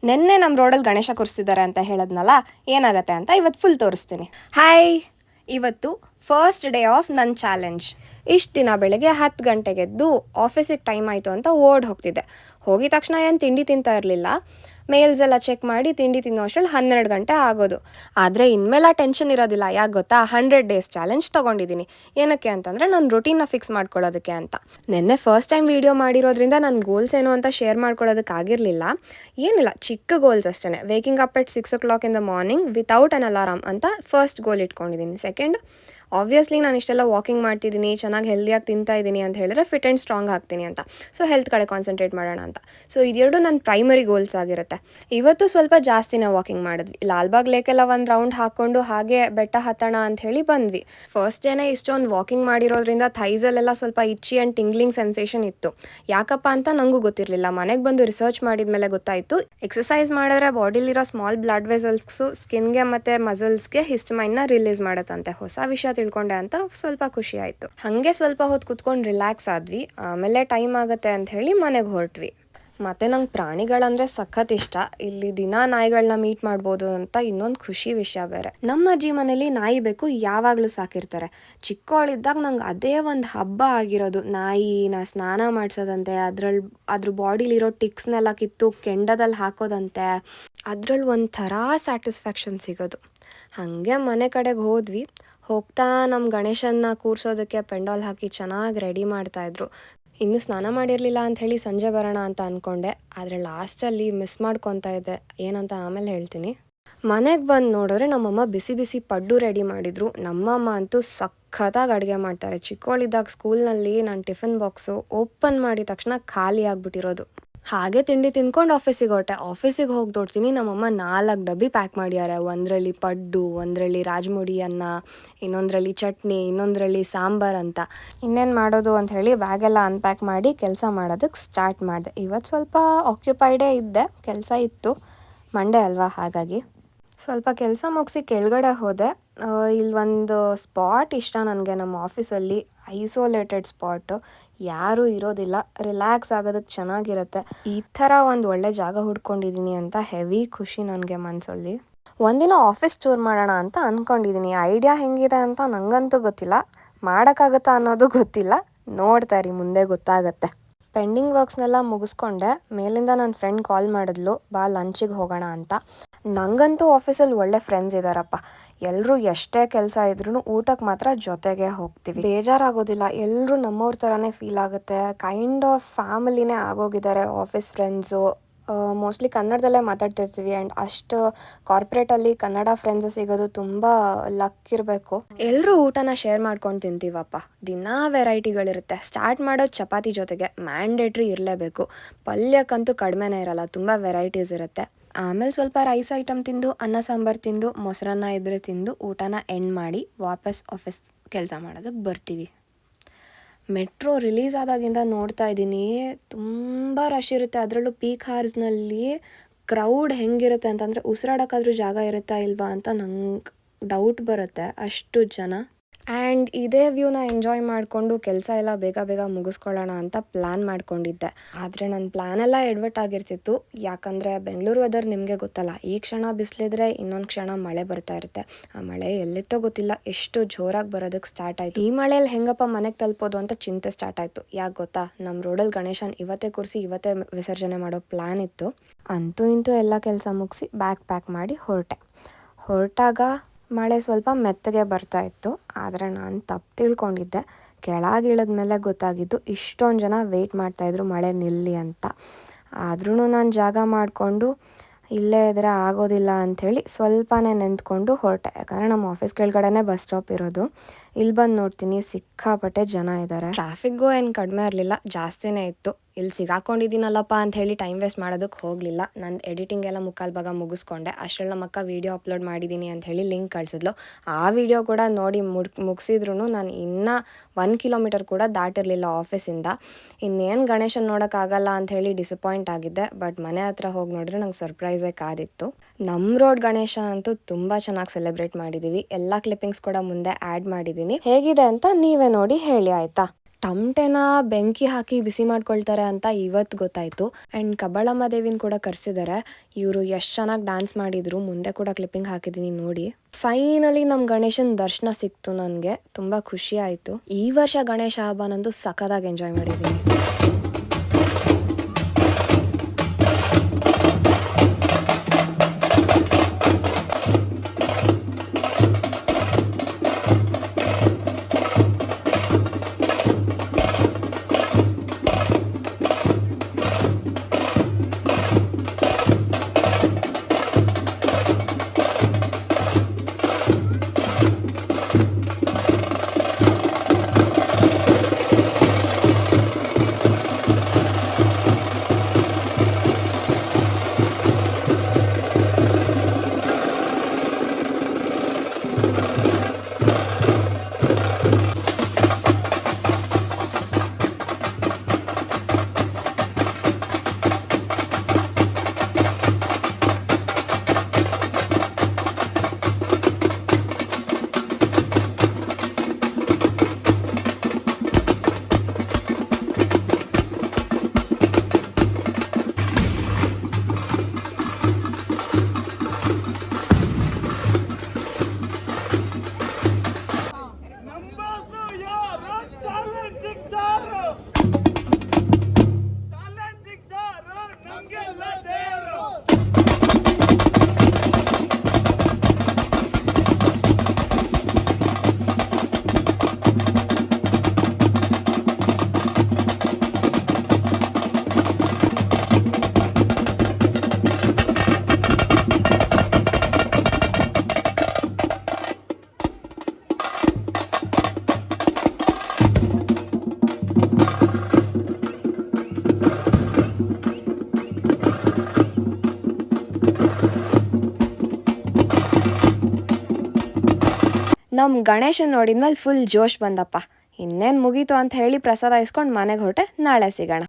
ನೆನ್ನೆ ನಮ್ಮ ರೋಡಲ್ಲಿ ಗಣೇಶ ಕೂರಿಸಿದ್ದಾರೆ ಅಂತ ಹೇಳಿದ್ನಲ್ಲ, ಏನಾಗುತ್ತೆ ಅಂತ ಇವತ್ತು ಫುಲ್ ತೋರಿಸ್ತೀನಿ. ಹಾಯ್, ಇವತ್ತು ಫಸ್ಟ್ ಡೇ ಆಫ್ ನನ್ನ ಚಾಲೆಂಜ್. ಇಷ್ಟು ದಿನ ಬೆಳಗ್ಗೆ 10 ಗಂಟೆಗೆದ್ದು ಆಫೀಸಿಗೆ ಟೈಮ್ ಆಯಿತು ಅಂತ ಹೋಗ್ತಿದ್ದೆ. ಹೋಗಿದ ತಕ್ಷಣ ಏನು ತಿಂಡಿ ತಿಂತಾ ಇರಲಿಲ್ಲ. ಮೇಲ್ಸ್ ಎಲ್ಲ ಚೆಕ್ ಮಾಡಿ ತಿಂಡಿ ತಿನ್ನೋ ಅಷ್ಟರಲ್ಲಿ 12 ಗಂಟೆ ಆಗೋದು. ಆದರೆ ಇನ್ಮೇಲೆ ಟೆನ್ಷನ್ ಇರೋದಿಲ್ಲ. ಯಾಕೆ ಗೊತ್ತಾ, 100 ಡೇಸ್ ಚಾಲೆಂಜ್ ತೊಗೊಂಡಿದ್ದೀನಿ. ಏನಕ್ಕೆ ಅಂತಂದರೆ ನನ್ನ ರೊಟೀನ್ನ ಫಿಕ್ಸ್ ಮಾಡ್ಕೊಳ್ಳೋದಕ್ಕೆ ಅಂತ. ನಿನ್ನೆ ಫಸ್ಟ್ ಟೈಮ್ ವೀಡಿಯೋ ಮಾಡಿರೋದ್ರಿಂದ ನನ್ನ ಗೋಲ್ಸ್ ಏನು ಅಂತ ಶೇರ್ ಮಾಡ್ಕೊಳ್ಳೋದಕ್ಕಾಗಿರಲಿಲ್ಲ. ಏನಿಲ್ಲ, ಚಿಕ್ಕ ಗೋಲ್ಸ್ ಅಷ್ಟೇ. Waking up at 6 o'clock in the morning without an alarm ಅಂತ ಫಸ್ಟ್ ಗೋಲ್ ಇಟ್ಕೊಂಡಿದ್ದೀನಿ. ಸೆಕೆಂಡ್, ಆಬ್ವಿಯಸ್ಲಿ ನಾನು ಇಷ್ಟೆಲ್ಲ ವಾಕಿಂಗ್ ಮಾಡ್ತಿದ್ದೀನಿ, ಚೆನ್ನಾಗಿ ಹೆಲ್ದಿಯಾಗಿ ತಿಂತಾ ಇದ್ದೀನಿ ಅಂತ ಹೇಳಿದ್ರೆ ಫಿಟ್ ಆ್ಯಂಡ್ ಸ್ಟ್ರಾಂಗ್ ಆಗ್ತೀನಿ ಅಂತ. ಸೊ ಹೆಲ್ತ್ ಕಡೆ ಕಾನ್ಸಂಟ್ರೇಟ್ ಮಾಡೋಣ ಅಂತ. ಸೊ ಇದೆರಡು ನನ್ನ ಪ್ರೈಮರಿ ಗೋಲ್ಸ್ ಆಗಿರುತ್ತೆ. ಇವತ್ತು ಸ್ವಲ್ಪ ಜಾಸ್ತಿನೇ ವಾಕಿಂಗ್ ಮಾಡಿದ್ವಿ. ಲಾಲ್ಬಾಗ್ ಲೇಕೆಲ್ಲ ಒಂದು ರೌಂಡ್ ಹಾಕ್ಕೊಂಡು ಹಾಗೆ ಬೆಟ್ಟ ಹತ್ತೋಣ ಅಂತ ಹೇಳಿ ಬಂದ್ವಿ. ಫಸ್ಟ್ ಡೇನೇ ಇಷ್ಟೊಂದು ವಾಕಿಂಗ್ ಮಾಡಿರೋದ್ರಿಂದ ಥೈಸಲ್ಲೆಲ್ಲ ಸ್ವಲ್ಪ ಇಚ್ಚಿ ಆ್ಯಂಡ್ ಟಿಂಗ್ಲಿಂಗ್ ಸೆನ್ಸೇಷನ್ ಇತ್ತು. ಯಾಕಪ್ಪ ಅಂತ ನನಗೂ ಗೊತ್ತಿರಲಿಲ್ಲ. ಮನೆಗೆ ಬಂದು ರಿಸರ್ಚ್ ಮಾಡಿದ ಮೇಲೆ ಗೊತ್ತಾಯಿತು, ಎಕ್ಸಸೈಸ್ ಮಾಡಿದ್ರೆ ಬಾಡಿಲಿರೋ ಸ್ಮಾಲ್ ಬ್ಲಡ್ ವೆಸಲ್ಸ್ಸು ಸ್ಕಿನ್ಗೆ ಮತ್ತು ಮಸಲ್ಸ್ಗೆ ಹಿಸ್ಟಮೈನ್ನ ರಿಲೀಸ್ ಮಾಡುತ್ತಂತೆ. ಹೊಸ ವಿಷಯ ತಿಳ್ಕೊಂಡೆ ಅಂತ ಸ್ವಲ್ಪ ಖುಷಿ ಆಯಿತು. ಹಾಗೆ ಸ್ವಲ್ಪ ಹೊತ್ತು ಕುತ್ಕೊಂಡು ರಿಲ್ಯಾಕ್ಸ್ ಆದ್ವಿ. ಆಮೇಲೆ ಟೈಮ್ ಆಗುತ್ತೆ ಅಂತ ಹೇಳಿ ಮನೆಗೆ ಹೊರಟ್ವಿ. ಮತ್ತು ನಂಗೆ ಪ್ರಾಣಿಗಳಂದರೆ ಸಖತ್ ಇಷ್ಟ. ಇಲ್ಲಿ ದಿನ ನಾಯಿಗಳನ್ನ ಮೀಟ್ ಮಾಡ್ಬೋದು ಅಂತ ಇನ್ನೊಂದು ಖುಷಿ ವಿಷಯ ಬೇರೆ. ನಮ್ಮ ಅಜ್ಜಿ ಮನೇಲಿ ನಾಯಿ ಬೇಕು ಯಾವಾಗಲೂ ಸಾಕಿರ್ತಾರೆ. ಚಿಕ್ಕವಳಿದ್ದಾಗ ನಂಗೆ ಅದೇ ಒಂದು ಹಬ್ಬ ಆಗಿರೋದು. ನಾಯಿನ ಸ್ನಾನ ಮಾಡಿಸೋದಂತೆ, ಅದ್ರ ಬಾಡಿಲಿರೋ ಟಿಕ್ಸ್ನೆಲ್ಲ ಕಿತ್ತು ಕೆಂಡದಲ್ಲಿ ಹಾಕೋದಂತೆ. ಅದ್ರಲ್ಲಿ ಒಂಥರ ಸ್ಯಾಟಿಸ್ಫ್ಯಾಕ್ಷನ್ ಸಿಗೋದು. ಹಾಗೆ ಮನೆ ಕಡೆಗೆ ಹೋದ್ವಿ. ಹೋಗ್ತಾ ನಮ್ಮ ಗಣೇಶನ್ನ ಕೂರಿಸೋದಕ್ಕೆ ಪೆಂಡಾಲ್ ಹಾಕಿ ಚೆನ್ನಾಗಿ ರೆಡಿ ಮಾಡ್ತಾಯಿದ್ರು. ಇನ್ನೂ ಸ್ನಾನ ಮಾಡಿರಲಿಲ್ಲ ಅಂಥೇಳಿ ಸಂಜೆ ಬರೋಣ ಅಂತ ಅಂದ್ಕೊಂಡೆ. ಆದರೆ ಲಾಸ್ಟಲ್ಲಿ ಮಿಸ್ ಮಾಡ್ಕೊತಾ ಇದ್ದೆ. ಏನಂತ ಆಮೇಲೆ ಹೇಳ್ತೀನಿ. ಮನೆಗೆ ಬಂದು ನೋಡಿದ್ರೆ ನಮ್ಮಮ್ಮ ಬಿಸಿ ಬಿಸಿ ಪಡ್ಡು ರೆಡಿ ಮಾಡಿದರು. ನಮ್ಮಮ್ಮ ಅಂತೂ ಸಖತ್ತಾಗಿ ಅಡುಗೆ ಮಾಡ್ತಾರೆ. ಚಿಕ್ಕವಳಿದ್ದಾಗ ಸ್ಕೂಲ್ನಲ್ಲಿ ನಾನು ಟಿಫಿನ್ ಬಾಕ್ಸು ಓಪನ್ ಮಾಡಿದ ತಕ್ಷಣ ಖಾಲಿ ಆಗಿಬಿಟ್ಟಿರೋದು. ಹಾಗೆ ತಿಂಡಿ ತಿಂದ್ಕೊಂಡು ಆಫೀಸಿಗೆ ಹೊರಟೆ. ಆಫೀಸಿಗೆ ಹೋಗಿ ನೋಡ್ತೀನಿ, ನಮ್ಮಮ್ಮ 4 ಡಬ್ಬಿ ಪ್ಯಾಕ್ ಮಾಡ್ಯಾರೆ. ಒಂದರಲ್ಲಿ ಪಡ್ಡು, ಒಂದರಲ್ಲಿ ರಾಜ್ಮುಡಿ ಅನ್ನ, ಇನ್ನೊಂದರಲ್ಲಿ ಚಟ್ನಿ, ಇನ್ನೊಂದರಲ್ಲಿ ಸಾಂಬಾರು ಅಂತ. ಇನ್ನೇನು ಮಾಡೋದು ಅಂತ ಹೇಳಿ ಬ್ಯಾಗೆಲ್ಲ ಅನ್ಪ್ಯಾಕ್ ಮಾಡಿ ಕೆಲಸ ಮಾಡೋದಕ್ಕೆ ಸ್ಟಾರ್ಟ್ ಮಾಡಿದೆ. ಇವತ್ತು ಸ್ವಲ್ಪ ಆಕ್ಯುಪೈಡೇ ಇದ್ದೆ, ಕೆಲಸ ಇತ್ತು. ಮಂಡೇ ಅಲ್ವಾ, ಹಾಗಾಗಿ ಸ್ವಲ್ಪ ಕೆಲಸ ಮುಗಿಸಿ ಕೆಳಗಡೆ ಹೋದೆ. ಇಲ್ಲೊಂದು ಸ್ಪಾಟ್ ಇಷ್ಟ ನನಗೆ ನಮ್ಮ ಆಫೀಸಲ್ಲಿ. ಐಸೋಲೇಟೆಡ್ ಸ್ಪಾಟು, ಯಾರೂ ಇರೋದಿಲ್ಲ, ರಿಲ್ಯಾಕ್ಸ್ ಆಗೋದಕ್ಕೆ ಚೆನ್ನಾಗಿರುತ್ತೆ. ಈ ಥರ ಒಂದು ಒಳ್ಳೆ ಜಾಗ ಹುಡ್ಕೊಂಡಿದ್ದೀನಿ ಅಂತ ಹೆವಿ ಖುಷಿ ನನಗೆ ಮನಸ್ಸಲ್ಲಿ. ಒಂದಿನ ಆಫೀಸ್ ಟೂರ್ ಮಾಡೋಣ ಅಂತ ಅಂದ್ಕೊಂಡಿದ್ದೀನಿ. ಐಡಿಯಾ ಹೆಂಗಿದೆ ಅಂತ ನನಗಂತೂ ಗೊತ್ತಿಲ್ಲ, ಮಾಡೋಕ್ಕಾಗುತ್ತಾ ಅನ್ನೋದು ಗೊತ್ತಿಲ್ಲ. ನೋಡ್ತಾ ಇರಿ, ಮುಂದೆ ಗೊತ್ತಾಗತ್ತೆ. ಪೆಂಡಿಂಗ್ ವರ್ಕ್ಸ್ನೆಲ್ಲ ಮುಗಿಸ್ಕೊಂಡೆ. ಮೇಲಿಂದ ನನ್ನ ಫ್ರೆಂಡ್ ಕಾಲ್ ಮಾಡಿದ್ಲು, ಬಾ ಲಂಚಿಗೆ ಹೋಗೋಣ ಅಂತ. ನನಗಂತೂ ಆಫೀಸಲ್ಲಿ ಒಳ್ಳೆ ಫ್ರೆಂಡ್ಸ್ ಇದ್ದಾರಪ್ಪ. ಎಲ್ಲರೂ ಎಷ್ಟೇ ಕೆಲಸ ಇದ್ರೂ ಊಟಕ್ಕೆ ಮಾತ್ರ ಜೊತೆಗೆ ಹೋಗ್ತೀವಿ. ಬೇಜಾರಾಗೋದಿಲ್ಲ. ಎಲ್ಲರೂ ನಮ್ಮವ್ರ ಥರನೇ ಫೀಲ್ ಆಗುತ್ತೆ. ಕೈಂಡ್ ಆಫ್ ಫ್ಯಾಮಿಲಿನೇ ಆಗೋಗಿದ್ದಾರೆ ಆಫೀಸ್ ಫ್ರೆಂಡ್ಸು. ಮೋಸ್ಟ್ಲಿ ಕನ್ನಡದಲ್ಲೇ ಮಾತಾಡ್ತಿರ್ತೀವಿ. ಆ್ಯಂಡ್ ಅಷ್ಟು ಕಾರ್ಪೊರೇಟಲ್ಲಿ ಕನ್ನಡ ಫ್ರೆಂಡ್ಸು ಸಿಗೋದು ತುಂಬ ಲಕ್ ಇರಬೇಕು. ಎಲ್ಲರೂ ಊಟನ ಶೇರ್ ಮಾಡ್ಕೊಂಡು ತಿಂತೀವಪ್ಪ. ದಿನಾ ವೆರೈಟಿಗಳಿರುತ್ತೆ. ಸ್ಟಾರ್ಟ್ ಮಾಡೋದು ಚಪಾತಿ ಜೊತೆಗೆ, ಮ್ಯಾಂಡೇಟ್ರಿ ಇರಲೇಬೇಕು. ಪಲ್ಯಕ್ಕಂತೂ ಕಡಿಮೆನೇ ಇರಲ್ಲ, ತುಂಬ ವೆರೈಟೀಸ್ ಇರುತ್ತೆ. ಆಮೇಲೆ ಸ್ವಲ್ಪ ರೈಸ್ ಐಟಮ್ ತಿಂದು, ಅನ್ನ ಸಾಂಬಾರು ತಿಂದು, ಮೊಸರನ್ನ ಇದ್ದರೆ ತಿಂದು ಊಟನ ಎಂಡ್ ಮಾಡಿ ವಾಪಸ್ ಆಫೀಸ್ ಕೆಲಸ ಮಾಡೋದಕ್ಕೆ ಬರ್ತೀವಿ. ಮೆಟ್ರೋ ರಿಲೀಸ್ ಆದಾಗಿಂದ ನೋಡ್ತಾ ಇದ್ದೀನಿ, ತುಂಬ ರಶ್ ಇರುತ್ತೆ. ಅದರಲ್ಲೂ ಪೀಕ್ ಹಾರ್ಸ್ನಲ್ಲಿ ಕ್ರೌಡ್ ಹೆಂಗಿರುತ್ತೆ ಅಂತಂದರೆ ಉಸಿರಾಡೋಕ್ಕಾದ್ರೂ ಜಾಗ ಇರುತ್ತಾ ಇಲ್ವಾ ಅಂತ ನಂಗೆ ಡೌಟ್ ಬರುತ್ತೆ, ಅಷ್ಟು ಜನ. ಆ್ಯಂಡ್ ಇದೇ ವ್ಯೂನ ಎಂಜಾಯ್ ಮಾಡಿಕೊಂಡು ಕೆಲಸ ಎಲ್ಲ ಬೇಗ ಬೇಗ ಮುಗಿಸ್ಕೊಳ್ಳೋಣ ಅಂತ ಪ್ಲ್ಯಾನ್ ಮಾಡ್ಕೊಂಡಿದ್ದೆ. ಆದರೆ ನನ್ನ ಪ್ಲ್ಯಾನೆಲ್ಲ ಎಡ್ವರ್ಟ್ ಆಗಿರ್ತಿತ್ತು. ಯಾಕಂದರೆ ಬೆಂಗಳೂರು ವೆದರ್ ನಿಮಗೆ ಗೊತ್ತಲ್ಲ, ಈ ಕ್ಷಣ ಬಿಸಿಲಿದ್ರೆ ಇನ್ನೊಂದು ಕ್ಷಣ ಮಳೆ ಬರ್ತಾ ಇರುತ್ತೆ. ಆ ಮಳೆ ಎಲ್ಲಿತ್ತೋ ಗೊತ್ತಿಲ್ಲ, ಎಷ್ಟು ಜೋರಾಗಿ ಬರೋದಕ್ಕೆ ಸ್ಟಾರ್ಟ್ ಆಯಿತು. ಈ ಮಳೆಯಲ್ಲಿ ಹೆಂಗಪ್ಪ ಮನೆಗೆ ತಲುಪೋದು ಅಂತ ಚಿಂತೆ ಸ್ಟಾರ್ಟ್ ಆಯಿತು. ಯಾಕೆ ಗೊತ್ತಾ, ನಮ್ಮ ರೋಡಲ್ಲಿ ಗಣೇಶನ್ ಇವತ್ತೇ ಕೂರಿಸಿ ಇವತ್ತೇ ವಿಸರ್ಜನೆ ಮಾಡೋ ಪ್ಲ್ಯಾನ್ ಇತ್ತು. ಅಂತೂ ಇಂತೂ ಎಲ್ಲ ಕೆಲಸ ಮುಗಿಸಿ ಬ್ಯಾಗ್ ಪ್ಯಾಕ್ ಮಾಡಿ ಹೊರಟಾಗ ಮಳೆ ಸ್ವಲ್ಪ ಮೆತ್ತಗೆ ಬರ್ತಾ ಇತ್ತು. ಆದರೆ ನಾನು ತಪ್ಪು ತಿಳ್ಕೊಂಡಿದ್ದೆ. ಕೆಳಗಿಳಿದ್ಮೇಲೆ ಗೊತ್ತಾಗಿದ್ದು ಇಷ್ಟೊಂದು ಜನ ವೆಯ್ಟ್ ಮಾಡ್ತಾಯಿದ್ರು ಮಳೆ ನಿಲ್ಲಿ ಅಂತ. ಆದ್ರೂ ನಾನು ಜಾಗ ಮಾಡಿಕೊಂಡು ಇಲ್ಲೇ ಇದ್ರೆ ಆಗೋದಿಲ್ಲ ಅಂಥೇಳಿ ಸ್ವಲ್ಪನೇ ನಿಂತ್ಕೊಂಡು ಹೊರಟೆ. ಯಾಕಂದರೆ ನಮ್ಮ ಆಫೀಸ್ ಕೆಳಗಡೆನೇ ಬಸ್ ಸ್ಟಾಪ್ ಇರೋದು. ಇಲ್ಲಿ ಬಂದು ನೋಡ್ತೀನಿ, ಸಿಕ್ಕಾಪಟ್ಟೆ ಜನ ಇದ್ದಾರೆ. ಟ್ರಾಫಿಕ್ಗೂ ಏನು ಕಡಿಮೆ ಇರಲಿಲ್ಲ, ಜಾಸ್ತಿನೇ ಇತ್ತು. ಇಲ್ಲಿ ಸಿಗಾಕೊಂಡಿದ್ದೀನಲ್ಲಪ್ಪ ಅಂತ ಹೇಳಿ ಟೈಮ್ ವೇಸ್ಟ್ ಮಾಡೋದಕ್ಕೆ ಹೋಗಲಿಲ್ಲ. ನನ್ನ ಎಡಿಟಿಂಗ್ ಎಲ್ಲ ಮುಕ್ಕಾಲು ಭಾಗ ಮುಗಿಸ್ಕೊಂಡೆ. ಅಷ್ಟರಲ್ಲಿ ನಮ್ಮ ಅಕ್ಕ ವೀಡಿಯೋ ಅಪ್ಲೋಡ್ ಮಾಡಿದ್ದೀನಿ ಅಂತ ಹೇಳಿ ಲಿಂಕ್ ಕಳಿಸಿದ್ಲು. ಆ ವಿಡಿಯೋ ಕೂಡ ನೋಡಿ ಮುಗಿಸಿದ್ರು ನಾನು ಇನ್ನೂ 1 ಕಿಲೋಮೀಟರ್ ಕೂಡ ದಾಟಿರಲಿಲ್ಲ ಆಫೀಸಿಂದ. ಇನ್ನೇನು ಗಣೇಶನ್ ನೋಡೋಕ್ಕಾಗಲ್ಲ ಅಂತ ಹೇಳಿ ಡಿಸಪಾಯಿಂಟ್ ಆಗಿದ್ದೆ. ಬಟ್ ಮನೆ ಹತ್ರ ಹೋಗಿ ನೋಡಿದ್ರೆ ನಂಗೆ ಸರ್ಪ್ರೈಸೇ ಕಾದಿತ್ತು. ನಮ್ಮ ರೋಡ್ ಗಣೇಶ ಅಂತೂ ತುಂಬ ಚೆನ್ನಾಗಿ ಸೆಲೆಬ್ರೇಟ್ ಮಾಡಿದ್ದೀವಿ. ಎಲ್ಲ ಕ್ಲಿಪ್ಪಿಂಗ್ಸ್ ಕೂಡ ಮುಂದೆ ಆ್ಯಡ್ ಮಾಡಿದ್ದೀನಿ. ಹೇಗಿದೆ ಅಂತ ನೀವೇ ನೋಡಿ ಹೇಳಿ ಆಯಿತಾ. ತಮಟೆನ ಬೆಂಕಿ ಹಾಕಿ ಬಿಸಿ ಮಾಡ್ಕೊಳ್ತಾರೆ ಅಂತ ಇವತ್ತು ಗೊತ್ತಾಯಿತು. ಆ್ಯಂಡ್ ಕಬ್ಬಾಳಮ್ಮ ದೇವಿನ ಕೂಡ ಕರೆಸಿದ್ದಾರೆ. ಇವರು ಎಷ್ಟು ಚೆನ್ನಾಗಿ ಡ್ಯಾನ್ಸ್ ಮಾಡಿದರು. ಮುಂದೆ ಕೂಡ ಕ್ಲಿಪ್ಪಿಂಗ್ ಹಾಕಿದ್ದೀನಿ ನೋಡಿ. ಫೈನಲಿ ನಮ್ಮ ಗಣೇಶನ ದರ್ಶನ ಸಿಕ್ತು. ನನಗೆ ತುಂಬ ಖುಷಿ ಆಯಿತು. ಈ ವರ್ಷ ಗಣೇಶ ಹಬ್ಬನಂದು ಸಖತ್ತಾಗಿ ಎಂಜಾಯ್ ಮಾಡಿದ್ದೀನಿ. ನಮ್ಮ ಗಣೇಶನ್ ನೋಡಿದ್ಮೇಲೆ ಫುಲ್ ಜೋಶ್ ಬಂದಪ್ಪ. ಇನ್ನೇನು ಮುಗೀತು ಅಂತ ಹೇಳಿ ಪ್ರಸಾದ ಇಸ್ಕೊಂಡು ಮನೆಗೆ ಹೊರಟೆ. ನಾಳೆ ಸಿಗೋಣ.